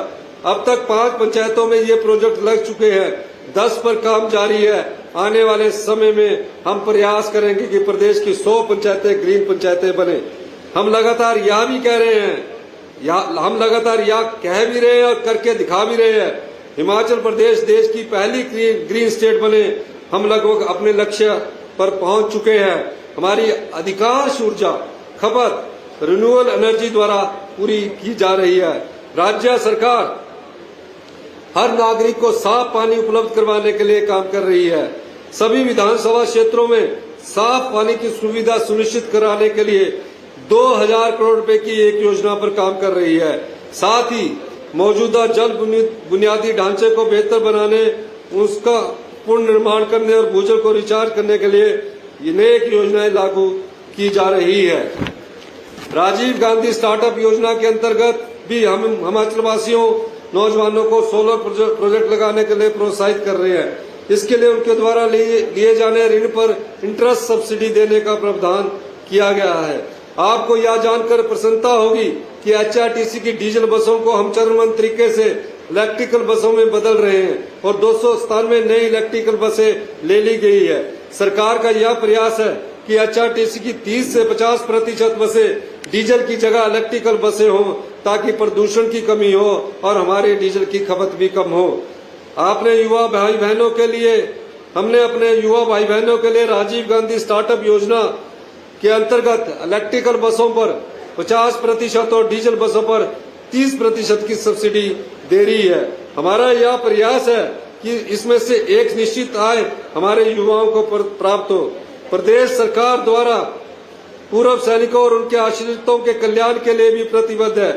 अब तक 5 पंचायतों में ये प्रोजेक्ट लग चुके हैं, 10 पर काम जारी है। आने वाले समय में हम प्रयास करेंगे कि प्रदेश की 100 पंचायतें ग्रीन पंचायतें बने। हम लगातार यह भी कह रहे हैं, हम लगातार यह कह भी रहे हैं और करके दिखा भी रहे हैं, हिमाचल प्रदेश देश की पहली ग्रीन स्टेट बने। हम लगभग अपने लक्ष्य पर पहुंच चुके हैं। हमारी अधिकांश ऊर्जा खपत रिन्यूएबल एनर्जी द्वारा पूरी की जा रही है। राज्य सरकार हर नागरिक को साफ पानी उपलब्ध करवाने के लिए काम कर रही है। सभी विधानसभा क्षेत्रों में साफ पानी की सुविधा सुनिश्चित कराने के लिए 2000 करोड़ रुपए की एक योजना पर काम कर रही है। साथ ही मौजूदा जल बुनियादी ढांचे को बेहतर बनाने, उसका पुनर्निर्माण करने और भूजल को रिचार्ज करने के लिए अनेक योजनाएं लागू की जा रही है। राजीव गांधी स्टार्टअप योजना के अंतर्गत भी हम हिमाचल वासियों नौजवानों को सोलर प्रोजेक्ट लगाने के लिए प्रोत्साहित कर रहे हैं। इसके लिए उनके द्वारा लिए जाने ऋण पर इंटरेस्ट सब्सिडी देने का प्रावधान किया गया है। आपको यह जानकर प्रसन्नता होगी कि एचआरटीसी की डीजल बसों को हम चरणबद्ध तरीके से इलेक्ट्रिकल बसों में बदल रहे हैं और 297 नई इलेक्ट्रिकल बसें ले ली गई है। सरकार का यह प्रयास है कि एचआरटीसी की 30 से 50% बसें डीजल की जगह इलेक्ट्रिकल बसें हों, ताकि प्रदूषण की कमी हो और हमारे डीजल की खपत भी कम हो। हमने अपने युवा भाई बहनों के लिए राजीव गांधी स्टार्टअप योजना के अंतर्गत इलेक्ट्रिकल बसों पर 50% और डीजल बसों पर 30% की सब्सिडी दे रही है। हमारा यह प्रयास है कि इसमें से एक निश्चित आय हमारे युवाओं को प्राप्त हो। प्रदेश सरकार द्वारा पूर्व सैनिकों और उनके आश्रितों के कल्याण के लिए भी प्रतिबद्ध है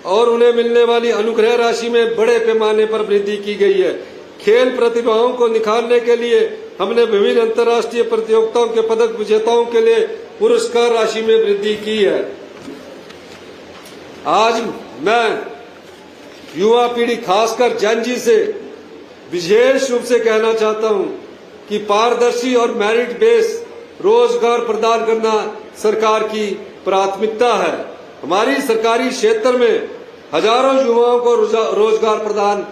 और उन्हें मिलने वाली अनुग्रह राशि में बड़े पैमाने पर वृद्धि की गई है। खेल प्रतिभाओं को निखारने के लिए हमने विभिन्न अंतर्राष्ट्रीय प्रतियोगिताओं के पदक विजेताओं के लिए पुरस्कार राशि में वृद्धि की है। आज मैं युवा पीढ़ी खासकर जन जी से विशेष रूप से कहना चाहता हूं कि पारदर्शी और मेरिट बेस रोजगार प्रदान करना सरकार की प्राथमिकता है। हमारी सरकारी क्षेत्र में हजारों युवाओं को रोजगार प्रदान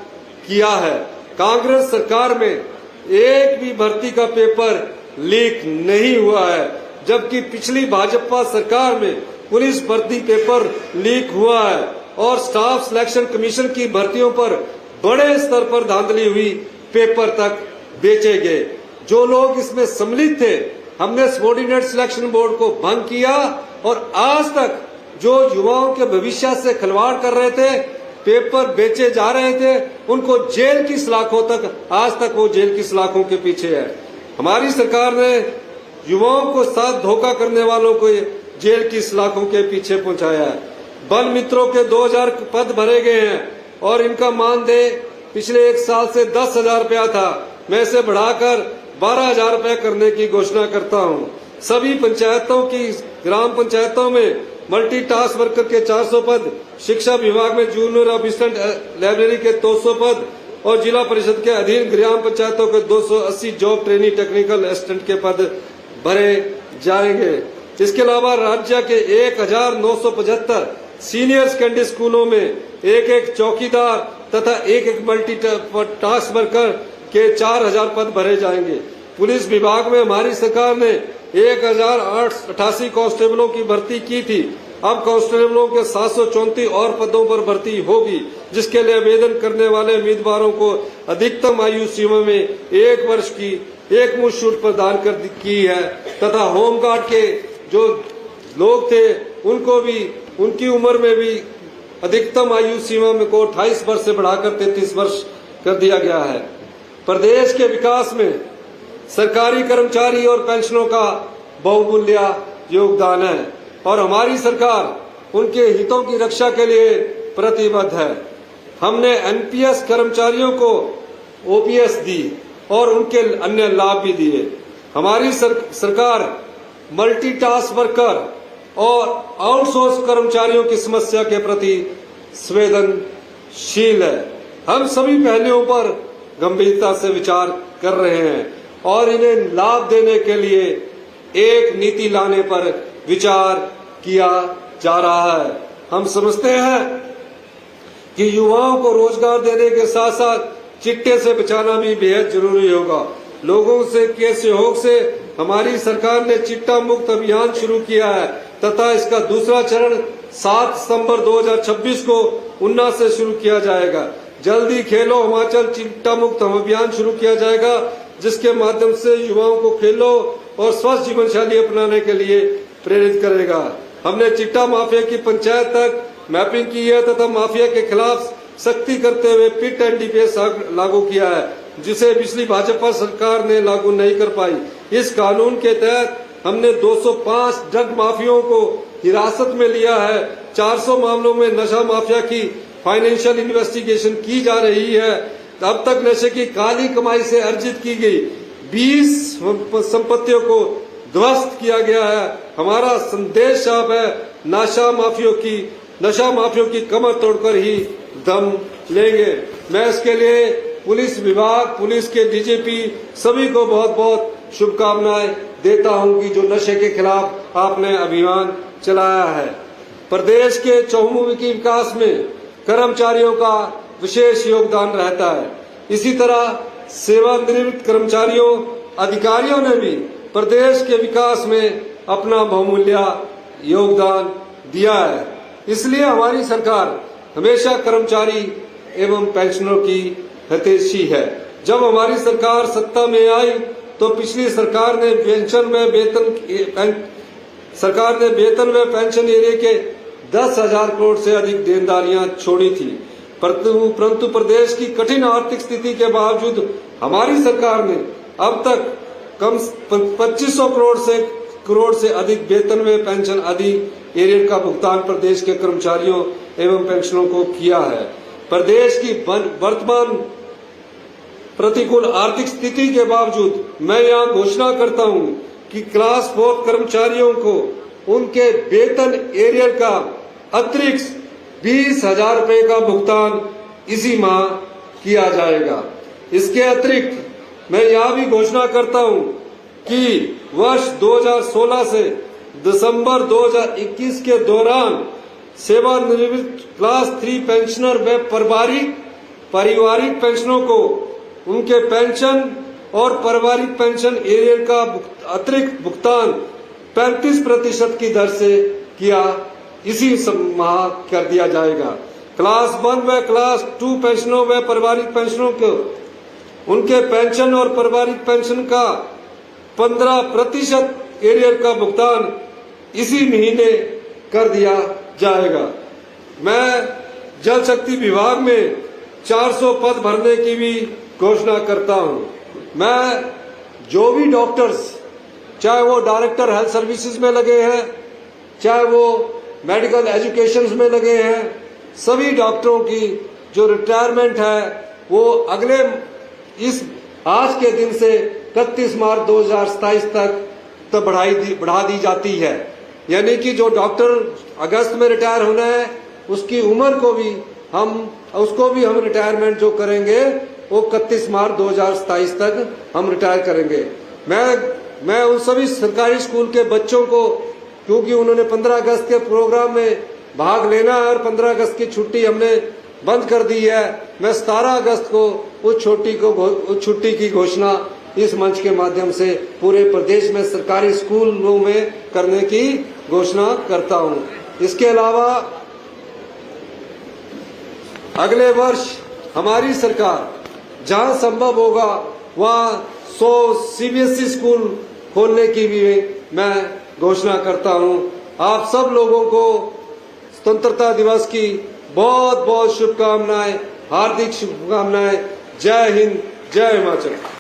किया है। कांग्रेस सरकार में एक भी भर्ती का पेपर लीक नहीं हुआ है, जबकि पिछली भाजपा सरकार में पुलिस भर्ती पेपर लीक हुआ है और स्टाफ सिलेक्शन कमीशन की भर्तियों पर बड़े स्तर पर धांधली हुई, पेपर तक बेचे गए। जो लोग इसमें सम्मिलित थे, हमने सबॉर्डिनेट सिलेक्शन बोर्ड को भंग किया और आज तक जो युवाओं के भविष्य से खिलवाड़ कर रहे थे, पेपर बेचे जा रहे थे, उनको जेल की सलाखों तक, आज तक वो जेल की सलाखों के पीछे है। हमारी सरकार ने युवाओं को साथ धोखा करने वालों को जेल की सलाखों के पीछे पहुंचाया है। बल मित्रों के 2000 पद भरे गए हैं और इनका मानदेय पिछले एक साल से 10,000 रुपया था। मैं इसे बढ़ाकर 12,000 रुपया करने की घोषणा करता हूं। सभी पंचायतों की ग्राम पंचायतों में मल्टी टास्क वर्कर के 400 पद, शिक्षा विभाग में जूनियर असिस्टेंट लाइब्रेरी के 200 पद और जिला परिषद के अधीन ग्राम पंचायतों के 280 जॉब ट्रेनी टेक्निकल असिस्टेंट के पद भरे जाएंगे। इसके अलावा राज्य के 1975 सीनियर सेकेंडरी स्कूलों में एक चौकीदार तथा एक मल्टी टास्क वर्कर के 4000 पद भरे जाएंगे। पुलिस विभाग में हमारी सरकार ने 1088 कांस्टेबलों की भर्ती की थी। अब कांस्टेबलों के 734 और पदों पर भर्ती होगी, जिसके लिए आवेदन करने वाले उम्मीदवारों को अधिकतम आयु सीमा में 1 वर्ष की एक मुश्त छूट प्रदान कर की है तथा होमगार्ड के जो लोग थे उनको भी उनकी उम्र में भी अधिकतम आयु सीमा में को 28 वर्ष से बढ़ाकर 33 वर्ष कर दिया गया है। प्रदेश के विकास में सरकारी कर्मचारी और पेंशनों का बहुमूल्य योगदान है और हमारी सरकार उनके हितों की रक्षा के लिए प्रतिबद्ध है। हमने एनपीएस कर्मचारियों को ओपीएस दी और उनके अन्य लाभ भी दिए। हमारी सरकार मल्टीटास्क वर्कर और आउटसोर्स कर्मचारियों की समस्या के प्रति संवेदनशील है। हम सभी पहलुओं पर गंभीरता से विचार कर रहे हैं और इन्हें लाभ देने के लिए एक नीति लाने पर विचार किया जा रहा है। हम समझते हैं कि युवाओं को रोजगार देने के साथ साथ चिट्टे से बचाना भी बेहद जरूरी होगा। लोगों से के सहयोग से हमारी सरकार ने चिट्टा मुक्त अभियान शुरू किया है तथा इसका दूसरा चरण 7 सितंबर 2026 को ऊना से शुरू किया जाएगा। जल्दी खेलो हिमाचल चिट्टा मुक्त अभियान शुरू किया जाएगा, जिसके माध्यम से युवाओं को खेलो और स्वस्थ जीवन शैली अपनाने के लिए प्रेरित करेगा। हमने चिट्टा माफिया की पंचायत तक मैपिंग की है तथा माफिया के खिलाफ सख्ती करते हुए पिट एनडीपीएस लागू किया है, जिसे पिछली भाजपा सरकार ने लागू नहीं कर पाई। इस कानून के तहत हमने 205 ड्रग माफियाओं को हिरासत में लिया है। 400 मामलों में नशा माफिया की फाइनेंशियल इन्वेस्टिगेशन की जा रही है। अब तक नशे की काली कमाई से अर्जित की गई 20 संपत्तियों को ध्वस्त किया गया है। हमारा संदेश साफ है, नशा माफियों की कमर तोड़कर ही दम लेंगे। मैं इसके लिए पुलिस विभाग, पुलिस के डीजीपी सभी को बहुत बहुत शुभकामनाएं देता हूं कि जो नशे के खिलाफ आपने अभियान चलाया है। प्रदेश के चहुमुखी विकास में कर्मचारियों का विशेष योगदान रहता है। इसी तरह सेवानिवृत्त कर्मचारियों, अधिकारियों ने भी प्रदेश के विकास में अपना बहुमूल्य योगदान दिया है। इसलिए हमारी सरकार हमेशा कर्मचारी एवं पेंशनरों की हितैषी है। जब हमारी सरकार सत्ता में आई तो पिछली सरकार ने वेतन व पेंशन एरिया के 10,000 करोड़ से अधिक देनदारियां छोड़ी थी, परंतु प्रदेश की कठिन आर्थिक स्थिति के बावजूद हमारी सरकार ने अब तक कम 2500 करोड़ से अधिक वेतन व पेंशन आदि एरियर का भुगतान प्रदेश के कर्मचारियों एवं पेंशनरों को किया है। प्रदेश की वर्तमान प्रतिकूल आर्थिक स्थिति के बावजूद मैं यहाँ घोषणा करता हूँ कि क्लास 4 कर्मचारियों को उनके वेतन एरियर का अतिरिक्त 20,000 रुपए का भुगतान इसी माह किया जाएगा। इसके अतिरिक्त मैं यहाँ भी घोषणा करता हूँ कि वर्ष 2016 से दिसंबर 2021 के दौरान सेवानिवृत्त क्लास 3 पेंशनर व पारिवारिक पेंशनों को उनके पेंशन और पारिवारिक पेंशन एरियर का अतिरिक्त भुगतान 35% की दर से किया इसी माह कर दिया जाएगा। क्लास 1 व क्लास 2 पेंशनों व पारिवारिक पेंशनों को उनके पेंशन और पारिवारिक पेंशन का 15% एरियर का भुगतान इसी महीने कर दिया जाएगा। मैं जल शक्ति विभाग में 400 पद भरने की भी घोषणा करता हूं। मैं जो भी डॉक्टर्स, चाहे वो डायरेक्टर हेल्थ सर्विसेज में लगे हैं, चाहे वो मेडिकल एजुकेशन में लगे हैं, सभी डॉक्टरों की जो रिटायरमेंट है वो अगले आज के दिन से 31 मार्च 2027 तक बढ़ा दी जाती है। यानी कि जो डॉक्टर अगस्त में रिटायर होना है उसकी उम्र को भी उसको भी हम रिटायरमेंट जो करेंगे वो 31 मार्च 2027 तक हम रिटायर करेंगे। मैं उन सभी सरकारी स्कूल के बच्चों को, क्योंकि उन्होंने 15 अगस्त के प्रोग्राम में भाग लेना है और 15 अगस्त की छुट्टी हमने बंद कर दी है, मैं 17 अगस्त को उस छुट्टी की घोषणा इस मंच के माध्यम से पूरे प्रदेश में सरकारी स्कूलों में करने की घोषणा करता हूं। इसके अलावा अगले वर्ष हमारी सरकार जहां संभव होगा वहां 100 सीबीएसई स्कूल खोलने की भी मैं घोषणा करता हूं। आप सब लोगों को स्वतंत्रता दिवस की बहुत बहुत शुभकामनाएं, हार्दिक शुभकामनाएं। जय हिंद, जय हिमाचल।